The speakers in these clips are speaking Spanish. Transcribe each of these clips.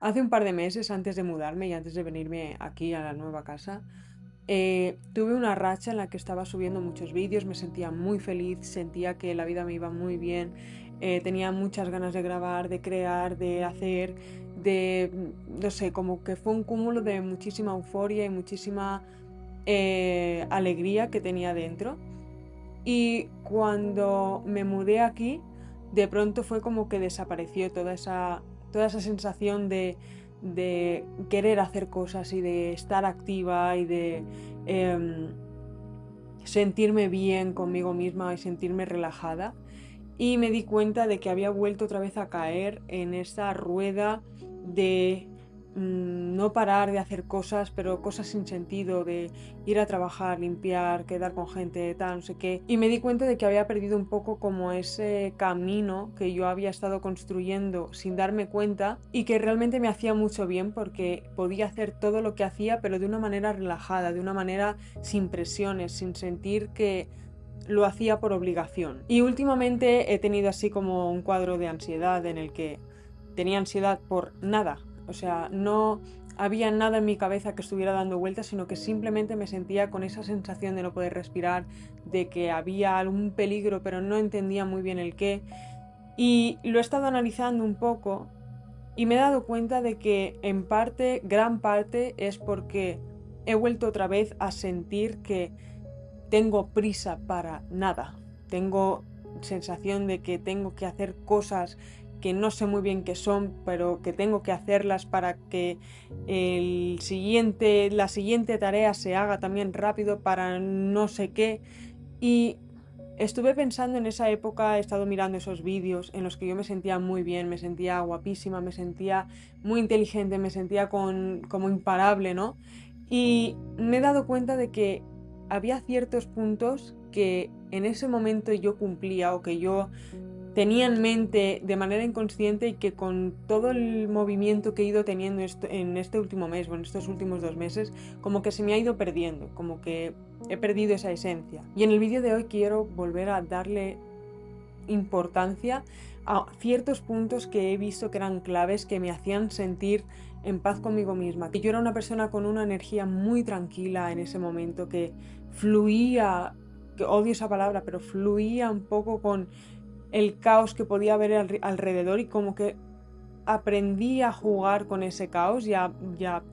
Hace un par de meses, antes de mudarme y antes de venirme aquí a la nueva casa, tuve una racha en la que estaba subiendo muchos vídeos, me sentía muy feliz, sentía que la vida me iba muy bien, tenía muchas ganas de grabar, de crear, de hacer, no sé, como que fue un cúmulo de muchísima euforia y muchísima alegría que tenía dentro. Y cuando me mudé aquí, de pronto fue como que desapareció toda esa sensación de querer hacer cosas y de estar activa y de em, sentirme bien conmigo misma y sentirme relajada. Y me di cuenta de que había vuelto otra vez a caer en esa rueda de no parar de hacer cosas, pero cosas sin sentido, de ir a trabajar, limpiar, quedar con gente, tal, no sé qué. Y me di cuenta de que había perdido un poco como ese camino que yo había estado construyendo sin darme cuenta y que realmente me hacía mucho bien porque podía hacer todo lo que hacía, pero de una manera relajada, de una manera sin presiones, sin sentir que lo hacía por obligación. Y últimamente he tenido así como un cuadro de ansiedad en el que tenía ansiedad por nada. O sea, no había nada en mi cabeza que estuviera dando vueltas, sino que simplemente me sentía con esa sensación de no poder respirar, de que había algún peligro, pero no entendía muy bien el qué. Y lo he estado analizando un poco y me he dado cuenta de que en parte, gran parte, es porque he vuelto otra vez a sentir que tengo prisa para nada. Tengo sensación de que tengo que hacer cosas que no sé muy bien qué son, pero que tengo que hacerlas para que la siguiente tarea se haga también rápido para no sé qué. Y estuve pensando en esa época, he estado mirando esos vídeos en los que yo me sentía muy bien, me sentía guapísima, me sentía muy inteligente, me sentía como imparable, ¿no? Y me he dado cuenta de que había ciertos puntos que en ese momento yo cumplía o que yo tenía en mente de manera inconsciente y que con todo el movimiento que he ido teniendo en este último mes o en estos últimos 2 meses, como que se me ha ido perdiendo, como que he perdido esa esencia. Y en el vídeo de hoy quiero volver a darle importancia a ciertos puntos que he visto que eran claves, que me hacían sentir en paz conmigo misma. Que yo era una persona con una energía muy tranquila en ese momento, que fluía, que odio esa palabra, pero fluía un poco con el caos que podía haber alrededor y como que aprendí a jugar con ese caos y a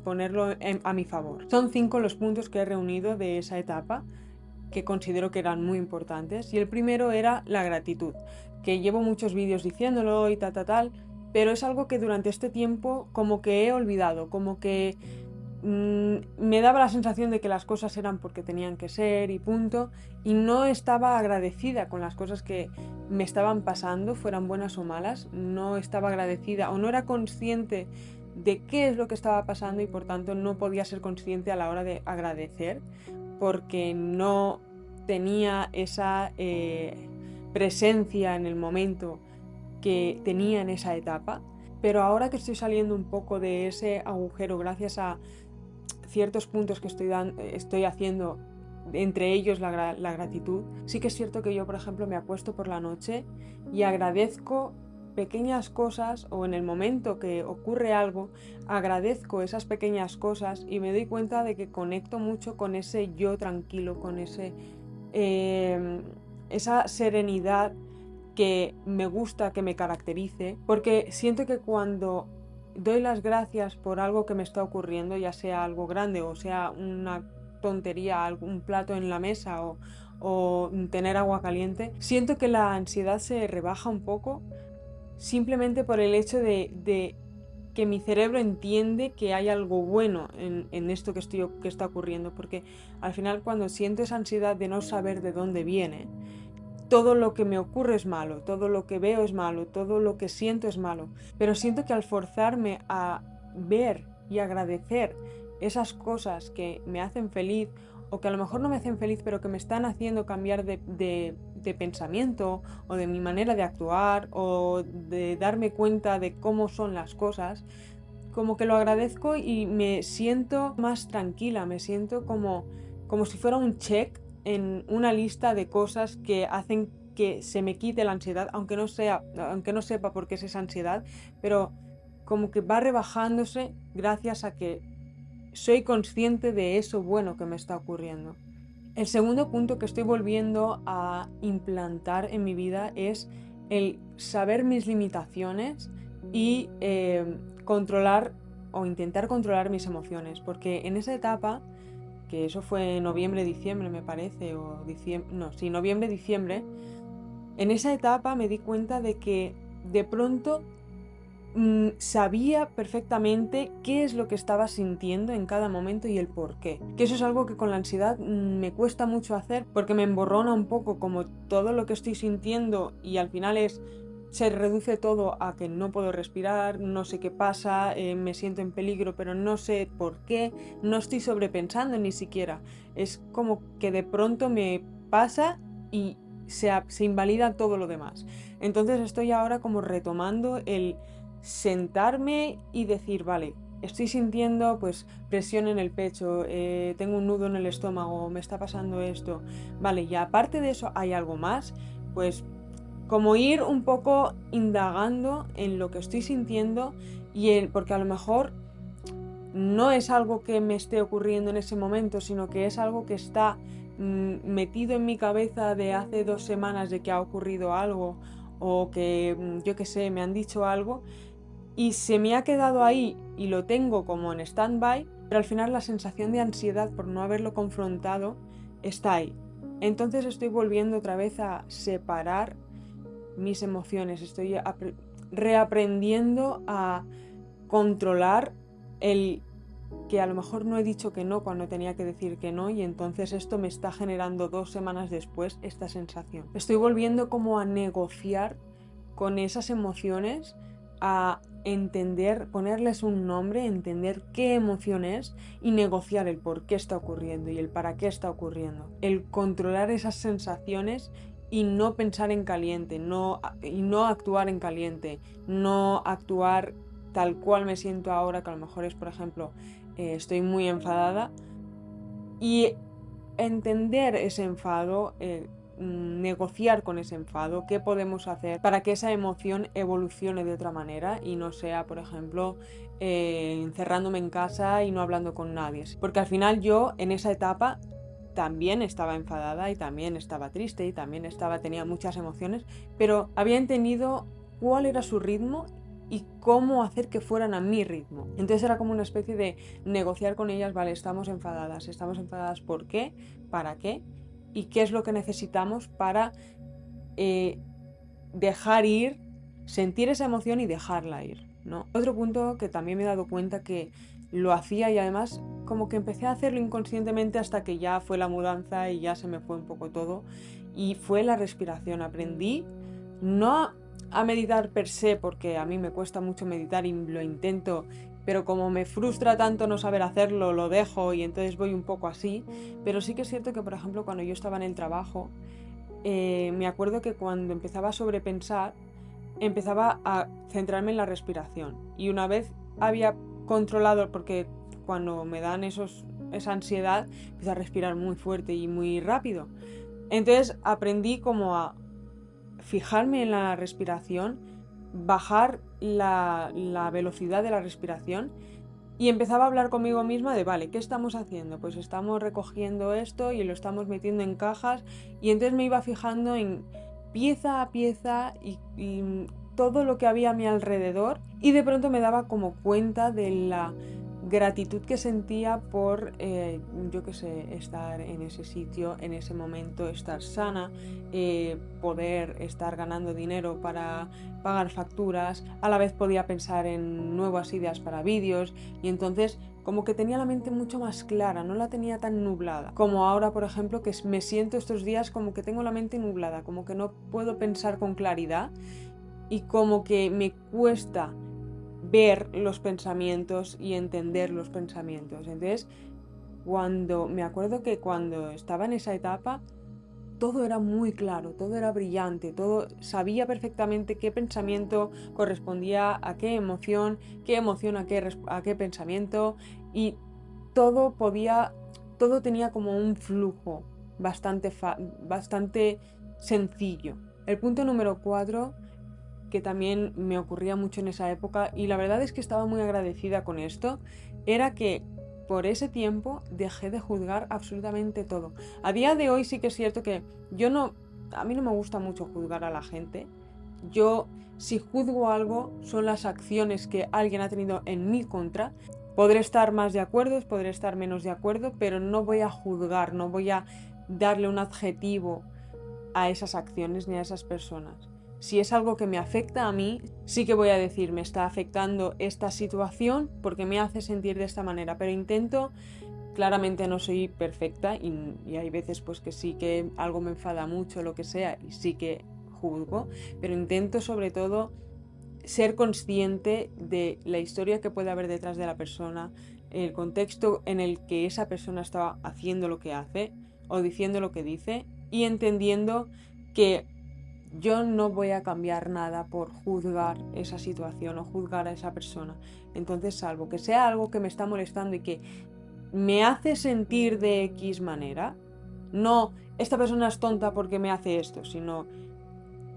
ponerlo a mi favor. Son 5 los puntos que he reunido de esa etapa que considero que eran muy importantes y el primero era la gratitud, que llevo muchos vídeos diciéndolo y tal, pero es algo que durante este tiempo como que he olvidado, como que me daba la sensación de que las cosas eran porque tenían que ser y punto, y no estaba agradecida con las cosas que me estaban pasando, fueran buenas o malas, no estaba agradecida o no era consciente de qué es lo que estaba pasando y por tanto no podía ser consciente a la hora de agradecer porque no tenía esa presencia en el momento que tenía en esa etapa. Pero ahora que estoy saliendo un poco de ese agujero gracias a ciertos puntos que estoy haciendo, entre ellos la gratitud, sí que es cierto que yo, por ejemplo, me acuesto por la noche y agradezco pequeñas cosas o en el momento que ocurre algo, agradezco esas pequeñas cosas y me doy cuenta de que conecto mucho con ese yo tranquilo, con eh, esa serenidad que me gusta que me caracterice, porque siento que cuando doy las gracias por algo que me está ocurriendo, ya sea algo grande o sea una tontería, algún plato en la mesa o tener agua caliente, siento que la ansiedad se rebaja un poco simplemente por el hecho de que mi cerebro entiende que hay algo bueno en esto que está ocurriendo, porque al final cuando siento esa ansiedad de no saber de dónde viene, todo lo que me ocurre es malo, todo lo que veo es malo, todo lo que siento es malo, pero siento que al forzarme a ver y agradecer esas cosas que me hacen feliz o que a lo mejor no me hacen feliz pero que me están haciendo cambiar de pensamiento o de mi manera de actuar o de darme cuenta de cómo son las cosas, como que lo agradezco y me siento más tranquila, me siento como si fuera un check en una lista de cosas que hacen que se me quite la ansiedad, aunque no sepa por qué es esa ansiedad, pero como que va rebajándose gracias a que soy consciente de eso bueno que me está ocurriendo. El segundo punto que estoy volviendo a implantar en mi vida es el saber mis limitaciones y controlar o intentar controlar mis emociones, porque en esa etapa, que eso fue noviembre-diciembre me parece, o diciembre, no, sí, noviembre-diciembre, en esa etapa me di cuenta de que de pronto sabía perfectamente qué es lo que estaba sintiendo en cada momento y el por qué. Que eso es algo que con la ansiedad me cuesta mucho hacer porque me emborrona un poco como todo lo que estoy sintiendo y al final se reduce todo a que no puedo respirar, no sé qué pasa, me siento en peligro pero no sé por qué, no estoy sobrepensando ni siquiera. Es como que de pronto me pasa y se invalida todo lo demás. Entonces estoy ahora como retomando el sentarme y decir, vale, estoy sintiendo pues presión en el pecho, tengo un nudo en el estómago, me está pasando esto, vale, y aparte de eso hay algo más, pues como ir un poco indagando en lo que estoy sintiendo porque a lo mejor no es algo que me esté ocurriendo en ese momento, sino que es algo que está metido en mi cabeza de hace 2 semanas de que ha ocurrido algo o que yo qué sé, me han dicho algo y se me ha quedado ahí y lo tengo como en stand-by, pero al final la sensación de ansiedad por no haberlo confrontado está ahí. Entonces estoy volviendo otra vez a separar mis emociones, estoy reaprendiendo a controlar el que a lo mejor no he dicho que no cuando tenía que decir que no y entonces esto me está generando 2 semanas después esta sensación. Estoy volviendo como a negociar con esas emociones, a entender, ponerles un nombre, entender qué emoción es y negociar el por qué está ocurriendo y el para qué está ocurriendo. El controlar esas sensaciones y no pensar en caliente, y no actuar en caliente, no actuar tal cual me siento ahora, que a lo mejor es, por ejemplo, estoy muy enfadada y entender ese enfado, negociar con ese enfado, qué podemos hacer para que esa emoción evolucione de otra manera y no sea, por ejemplo, encerrándome en casa y no hablando con nadie. Porque al final yo en esa etapa también estaba enfadada y también estaba triste y también tenía muchas emociones, pero había entendido cuál era su ritmo y cómo hacer que fueran a mi ritmo. Entonces era como una especie de negociar con ellas, vale, estamos enfadadas, ¿por qué? ¿Para qué? ¿Y qué es lo que necesitamos para dejar ir, sentir esa emoción y dejarla ir, ¿no? Otro punto que también me he dado cuenta que lo hacía y además como que empecé a hacerlo inconscientemente hasta que ya fue la mudanza y ya se me fue un poco todo y fue la respiración. Aprendí no a meditar per se porque a mí me cuesta mucho meditar y lo intento, pero como me frustra tanto no saber hacerlo, lo dejo y entonces voy un poco así. Pero sí que es cierto que, por ejemplo, cuando yo estaba en el trabajo, me acuerdo que cuando empezaba a sobrepensar, empezaba a centrarme en la respiración. Y una vez había controlado, porque cuando me dan esa ansiedad, empiezo a respirar muy fuerte y muy rápido. Entonces aprendí como a fijarme en la respiración, bajar la velocidad de la respiración y empezaba a hablar conmigo misma de, vale, ¿qué estamos haciendo? Pues estamos recogiendo esto y lo estamos metiendo en cajas y entonces me iba fijando en pieza a pieza y todo lo que había a mi alrededor y de pronto me daba como cuenta de la gratitud que sentía por, yo qué sé, estar en ese sitio, en ese momento, estar sana, poder estar ganando dinero para pagar facturas, a la vez podía pensar en nuevas ideas para vídeos y entonces como que tenía la mente mucho más clara, no la tenía tan nublada, como ahora por ejemplo que me siento estos días como que tengo la mente nublada, como que no puedo pensar con claridad y como que me cuesta ver los pensamientos y entender los pensamientos. Entonces, me acuerdo que cuando estaba en esa etapa, todo era muy claro, todo era brillante, todo sabía perfectamente qué pensamiento correspondía a qué emoción a qué pensamiento y todo todo tenía como un flujo bastante sencillo. El punto número 4 que también me ocurría mucho en esa época, y la verdad es que estaba muy agradecida con esto, era que por ese tiempo dejé de juzgar absolutamente todo. A día de hoy sí que es cierto que a mí no me gusta mucho juzgar a la gente. Yo, si juzgo algo, son las acciones que alguien ha tenido en mi contra. Podré estar más de acuerdo, podré estar menos de acuerdo, pero no voy a juzgar, no voy a darle un adjetivo a esas acciones ni a esas personas. Si es algo que me afecta a mí, sí que voy a decir, me está afectando esta situación porque me hace sentir de esta manera, pero intento, claramente no soy perfecta y hay veces pues que sí que algo me enfada mucho, lo que sea, y sí que juzgo, pero intento sobre todo ser consciente de la historia que puede haber detrás de la persona, el contexto en el que esa persona está haciendo lo que hace o diciendo lo que dice, y entendiendo que yo no voy a cambiar nada por juzgar esa situación o juzgar a esa persona. Entonces, salvo que sea algo que me está molestando y que me hace sentir de X manera, no esta persona es tonta porque me hace esto, sino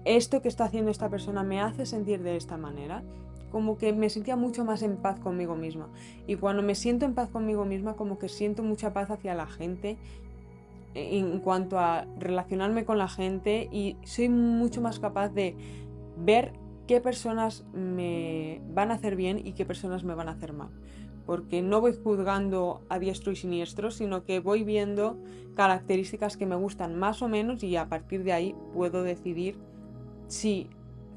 esto que está haciendo esta persona me hace sentir de esta manera, como que me sentía mucho más en paz conmigo misma. Y cuando me siento en paz conmigo misma, como que siento mucha paz hacia la gente en cuanto a relacionarme con la gente, y soy mucho más capaz de ver qué personas me van a hacer bien y qué personas me van a hacer mal. Porque no voy juzgando a diestro y siniestro, sino que voy viendo características que me gustan más o menos, y a partir de ahí puedo decidir si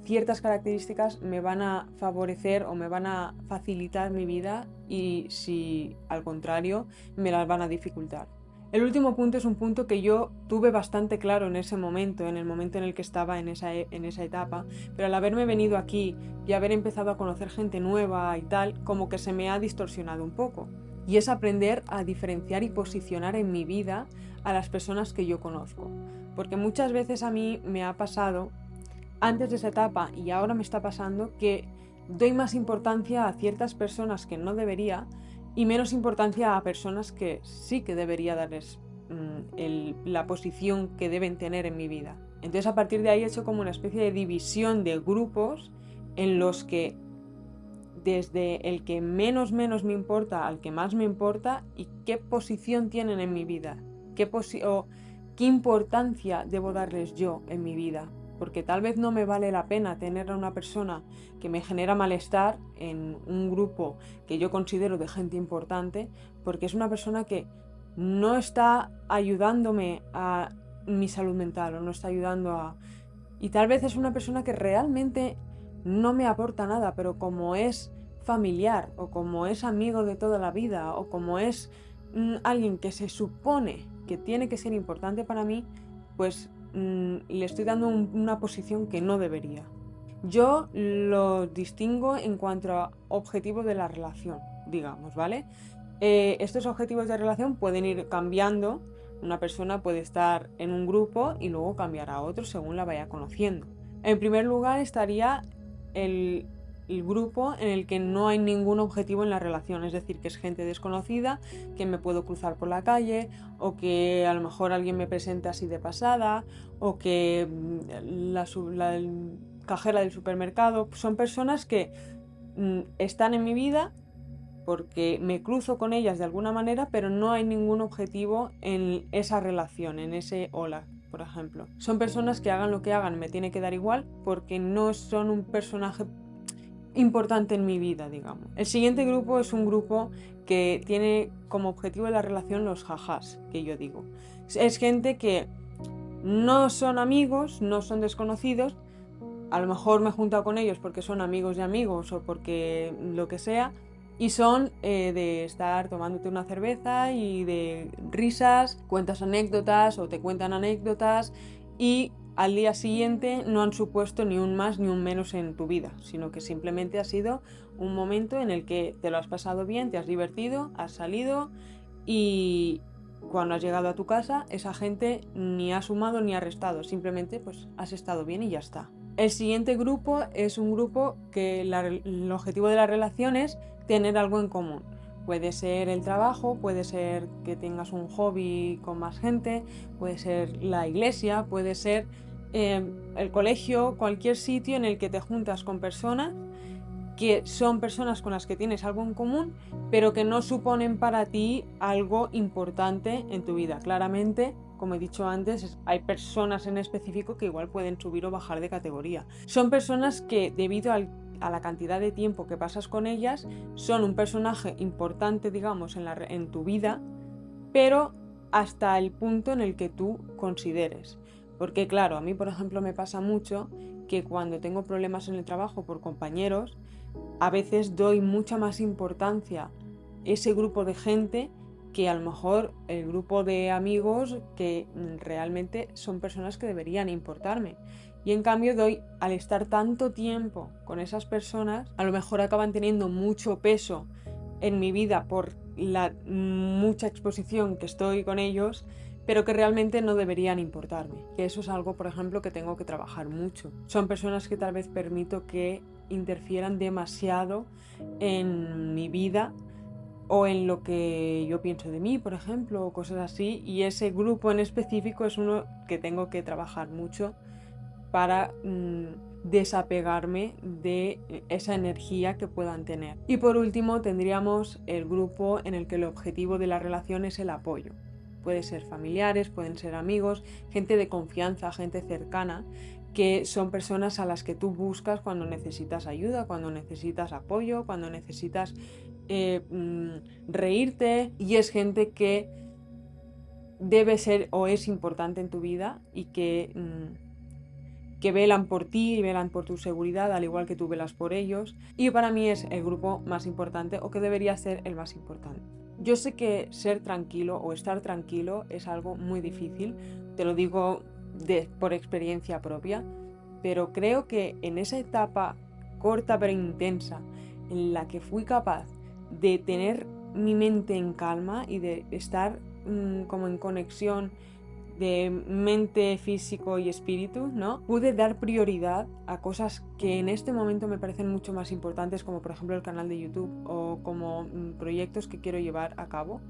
ciertas características me van a favorecer o me van a facilitar mi vida, y si al contrario me las van a dificultar. El último punto es un punto que yo tuve bastante claro en ese momento, en el momento en el que estaba en esa etapa, pero al haberme venido aquí y haber empezado a conocer gente nueva y tal, como que se me ha distorsionado un poco. Y es aprender a diferenciar y posicionar en mi vida a las personas que yo conozco. Porque muchas veces a mí me ha pasado, antes de esa etapa y ahora me está pasando, que doy más importancia a ciertas personas que no debería y menos importancia a personas que sí que debería darles la posición que deben tener en mi vida. Entonces, a partir de ahí he hecho como una especie de división de grupos en los que, desde el que menos me importa al que más me importa, y qué posición tienen en mi vida, o qué importancia debo darles yo en mi vida. Porque tal vez no me vale la pena tener a una persona que me genera malestar en un grupo que yo considero de gente importante, porque es una persona que no está ayudándome a mi salud mental, o no está ayudando a... Y tal vez es una persona que realmente no me aporta nada, pero como es familiar, o como es amigo de toda la vida, o como es alguien que se supone que tiene que ser importante para mí, pues le estoy dando una posición que no debería. Yo lo distingo en cuanto a objetivo de la relación, digamos, ¿vale? Estos objetivos de relación pueden ir cambiando. Una persona puede estar en un grupo y luego cambiar a otro según la vaya conociendo. En primer lugar estaría el, el grupo en el que no hay ningún objetivo en la relación, es decir, que es gente desconocida, que me puedo cruzar por la calle, o que a lo mejor alguien me presenta así de pasada, o que la cajera del supermercado. Son personas que están en mi vida porque me cruzo con ellas de alguna manera, pero no hay ningún objetivo en esa relación, en ese hola, por ejemplo. Son personas que hagan lo que hagan, me tiene que dar igual, porque no son un personaje importante en mi vida, digamos. El siguiente grupo es un grupo que tiene como objetivo de la relación los jajás, que yo digo. Es gente que no son amigos, no son desconocidos. A lo mejor me he juntado con ellos porque son amigos de amigos o porque lo que sea, y son de estar tomándote una cerveza y de risas, cuentas anécdotas o te cuentan anécdotas, y al día siguiente no han supuesto ni un más ni un menos en tu vida, sino que simplemente ha sido un momento en el que te lo has pasado bien, te has divertido, has salido, y cuando has llegado a tu casa esa gente ni ha sumado ni ha restado, simplemente pues has estado bien y ya está. El siguiente grupo es un grupo que el objetivo de la relación es tener algo en común. Puede ser el trabajo, puede ser que tengas un hobby con más gente, puede ser la iglesia, puede ser el colegio, cualquier sitio en el que te juntas con personas que son personas con las que tienes algo en común, pero que no suponen para ti algo importante en tu vida. Claramente, como he dicho antes, hay personas en específico que igual pueden subir o bajar de categoría. Son personas que, debido a la cantidad de tiempo que pasas con ellas, son un personaje importante, digamos, en tu vida, pero hasta el punto en el que tú consideres. Porque claro, a mí, por ejemplo, me pasa mucho que cuando tengo problemas en el trabajo por compañeros, a veces doy mucha más importancia a ese grupo de gente que a lo mejor el grupo de amigos que realmente son personas que deberían importarme. Y en cambio al estar tanto tiempo con esas personas, a lo mejor acaban teniendo mucho peso en mi vida por la mucha exposición que estoy con ellos, pero que realmente no deberían importarme. Que eso es algo, por ejemplo, que tengo que trabajar mucho. Son personas que tal vez permito que interfieran demasiado en mi vida o en lo que yo pienso de mí, por ejemplo, o cosas así, y ese grupo en específico es uno que tengo que trabajar mucho para desapegarme de esa energía que puedan tener. Y por último tendríamos el grupo en el que el objetivo de la relación es el apoyo. Puede ser familiares, pueden ser amigos, gente de confianza, gente cercana, que son personas a las que tú buscas cuando necesitas ayuda, cuando necesitas apoyo, cuando necesitas reírte, y es gente que debe ser o es importante en tu vida y que velan por ti y velan por tu seguridad, al igual que tú velas por ellos. Y para mí es el grupo más importante, o que debería ser el más importante. Yo sé que ser tranquilo o estar tranquilo es algo muy difícil, te lo digo por experiencia propia, pero creo que en esa etapa corta pero intensa en la que fui capaz de tener mi mente en calma y de estar como en conexión de mente, físico y espíritu, ¿no? Pude dar prioridad a cosas que en este momento me parecen mucho más importantes, como por ejemplo el canal de YouTube o como proyectos que quiero llevar a cabo,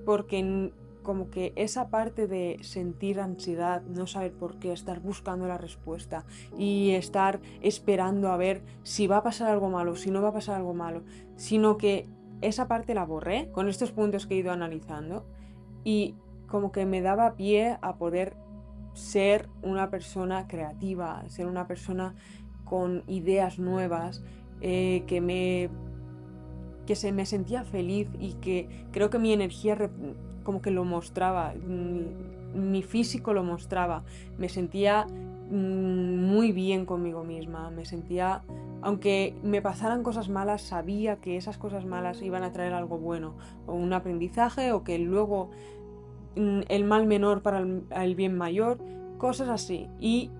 porque como que esa parte de sentir ansiedad, no saber por qué, estar buscando la respuesta y estar esperando a ver si va a pasar algo malo, si no va a pasar algo malo, sino que esa parte la borré con estos puntos que he ido analizando, y como que me daba pie a poder ser una persona creativa, ser una persona con ideas nuevas, que se me sentía feliz, y que creo que mi energía como que lo mostraba, mi físico lo mostraba, me sentía muy bien conmigo misma, me sentía, aunque me pasaran cosas malas, sabía que esas cosas malas iban a traer algo bueno, o un aprendizaje, o que luego el mal menor para el bien mayor, cosas así. Y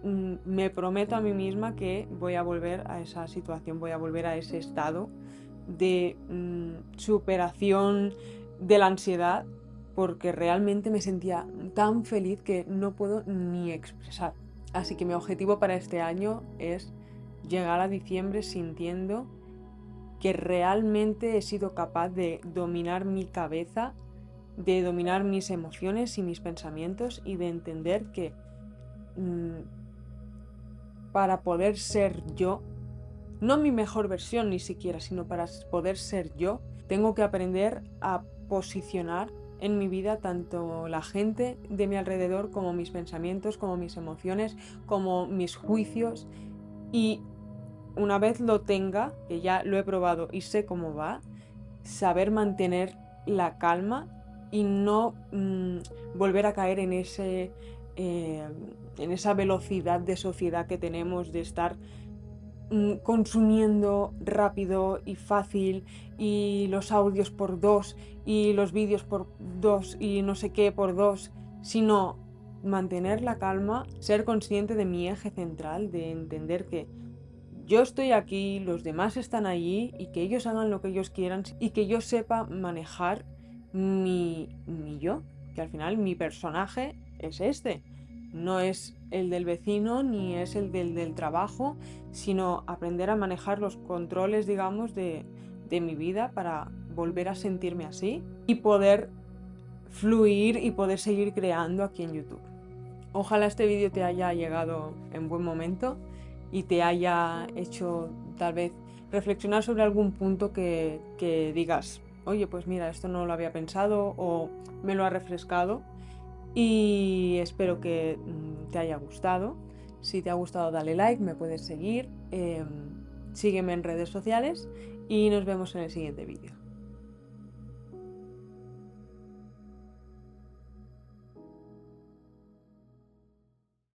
me prometo a mí misma que voy a volver a esa situación, voy a volver a ese estado de superación de la ansiedad, porque realmente me sentía tan feliz que no puedo ni expresar. Así que mi objetivo para este año es llegar a diciembre sintiendo que realmente he sido capaz de dominar mi cabeza, de dominar mis emociones y mis pensamientos, y de entender que para poder ser yo, no mi mejor versión ni siquiera, sino para poder ser yo, tengo que aprender a posicionar en mi vida tanto la gente de mi alrededor como mis pensamientos, como mis emociones, como mis juicios. Y una vez lo tenga, que ya lo he probado y sé cómo va, saber mantener la calma y no volver a caer en esa velocidad de sociedad que tenemos, de estar consumiendo rápido y fácil, y los audios por 2 y los vídeos por 2 y no sé qué por 2, sino mantener la calma, ser consciente de mi eje central, de entender que yo estoy aquí, los demás están allí, y que ellos hagan lo que ellos quieran, y que yo sepa manejar mi yo, que al final mi personaje es este. No es el del vecino ni es el del trabajo, sino aprender a manejar los controles, digamos, de mi vida para volver a sentirme así y poder fluir y poder seguir creando aquí en YouTube. Ojalá este vídeo te haya llegado en buen momento y te haya hecho tal vez reflexionar sobre algún punto que digas, oye, pues mira, esto no lo había pensado o me lo ha refrescado, y espero que te haya gustado. Si te ha gustado, dale like, me puedes seguir, sígueme en redes sociales y nos vemos en el siguiente vídeo.